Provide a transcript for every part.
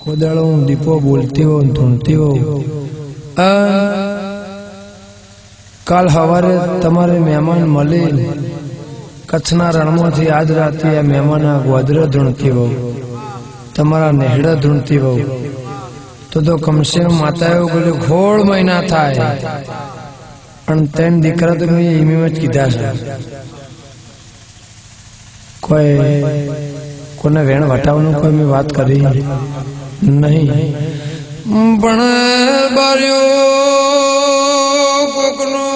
कोदाड़ो दीपो बोलती हो धूणती हो। काल हवारे तमारे मेहमान मळे कच्छना रणमांथी आज राते आ मेहमाना गोदरा धूणती हो तमारा नेहड़ा धूणती हो तो कम से कम माताओ बोले घोड़ महीना थाय पण तेन दीकरा तो मैं इमी में कीधा छे कोई कोने वेण वटावनो कोई मैं बात करी नहीं पण बारियो कोकनो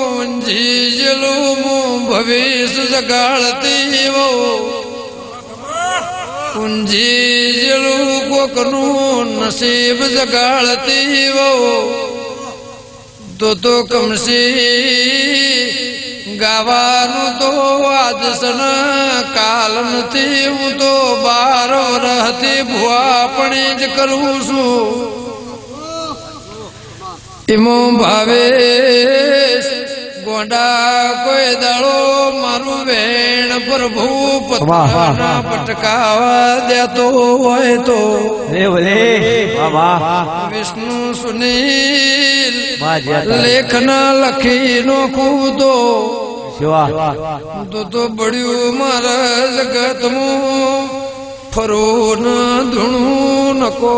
जीजलो मो भविष्य जगाड़ती वो कुंजी जलू कोकनो नसीब जगाड़ती वो तो कम से गावानु तो आज सन काल नथी हूँ तो बारो रहती भुआ पणी ज करूँ छू इमो भावे गोंडा कोई दाड़ो मारू वेण प्रभु पतना पटकावा दे तो होए तो विष्णु सुनील लेखना लखी नो कूदो तो बड़ियो मारा जगत मु फरो न धुणू नको